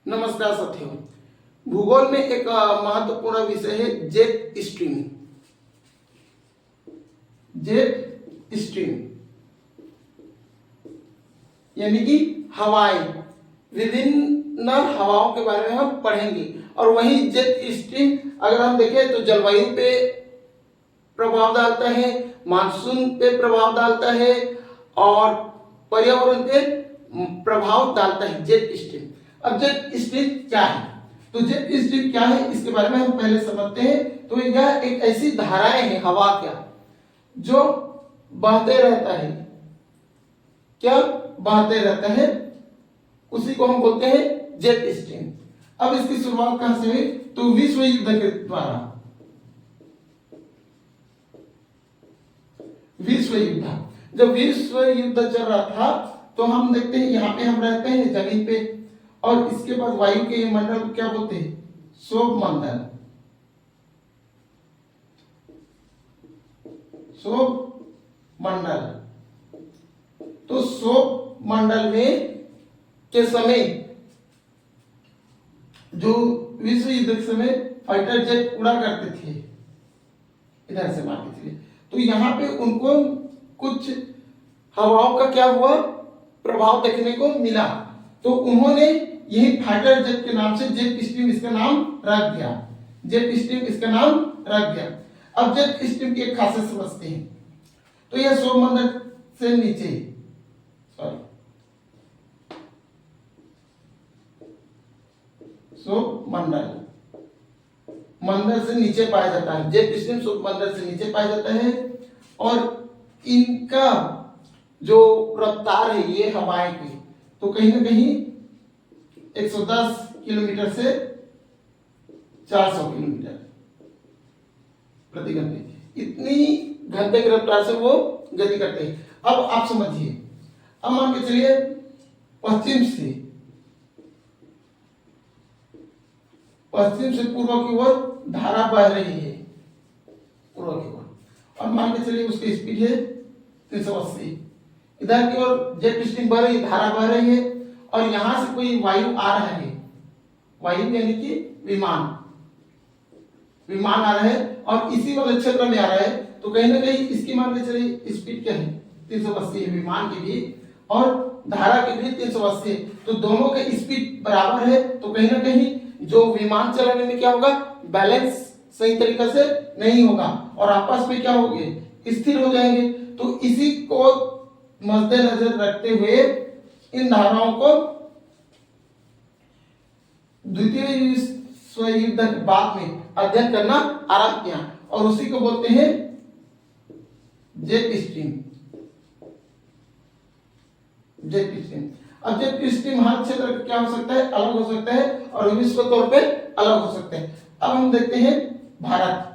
नमस्कार साथियों, भूगोल में एक महत्वपूर्ण विषय है जेट स्ट्रीम। जेट स्ट्रीम यानी कि हवाएं, विभिन्न हवाओं के बारे में हम पढ़ेंगे। और वही जेट स्ट्रीम अगर हम देखें तो जलवायु पे प्रभाव डालता है, मानसून पे प्रभाव डालता है और पर्यावरण पे प्रभाव डालता है जेट स्ट्रीम। अब जेट स्ट्रीम क्या है? तो जेट स्ट्रीम क्या है इसके बारे में हम पहले समझते हैं। तो यह एक ऐसी धाराएं है हवा का जो बहते रहता है। क्या बहते रहता है? उसी को हम बोलते हैं जेट स्ट्रीम। अब इसकी शुरुआत कहां से हुई? तो विश्व युद्ध के द्वारा। विश्व युद्ध, जब विश्व युद्ध चल रहा था तो हम देखते हैं यहाँ पे हम रहते हैं जमीन पे, और इसके बाद वायु के ये मंडल को क्या बोलते हैं? शोभ मंडल। शोभ मंडल। तो शोभ मंडल में के समय जो विश्व युद्ध के समय फाइटर जेट उड़ा करते थे इधर से मार के चले, तो यहाँ पे उनको कुछ हवाओं का क्या हुआ? प्रभाव देखने को मिला। तो उन्होंने यही फाइटर जेट के नाम से जेट स्ट्रीम इसका नाम रख दिया। जेट स्ट्रीम इसका नाम रख दिया। अब जेट स्ट्रीम की एक खासियत समझते हैं। तो यह सौरमंडल से नीचे, सौरमंडल मंडल से नीचे पाया जाता है। जेट स्ट्रीम सौरमंडल से नीचे पाया जाता है और इनका जो रफ्तार है ये हवाएं की, तो कहीं ना कहीं 110 किलोमीटर से 400 किलोमीटर प्रति घंटे, इतनी घंटे की रफ्तार से वो गति करते हैं। अब आप समझिए, अब मान के चलिए पश्चिम से पूर्व की ओर धारा बह रही है, पूर्व की ओर, और मान के चलिए उसकी स्पीड है 380। इधर की ओर जेट स्ट्रीम बह रही है, धारा बह रही है, और यहां से कोई वायु आ रहा है, वायु यानी कि विमान आ रहा है और इसी वाले क्षेत्र में आ रहा है। तो कहीं ना कहीं इसकी मान के चलिए स्पीड क्या है? 380 है विमान की भी और धारा की भी 380 है। तो दोनों के स्पीड बराबर है। तो कहीं ना कहीं जो विमान चलाने में क्या होगा? बैलेंस सही तरीके से नहीं होगा और आपस में क्या होंगे? स्थिर हो जाएंगे। तो इसी को मद्देनजर रखते हुए इन धाराओं को द्वितीय विश्व युद्ध के बाद में अध्ययन करना आरंभ किया और उसी को बोलते हैं जेट स्ट्रीम। Jet stream. अब जेट स्ट्रीम हर क्षेत्र क्या हो सकता है? अलग हो सकता है और विश्व तौर पे अलग हो सकता है। अब हम देखते हैं भारत।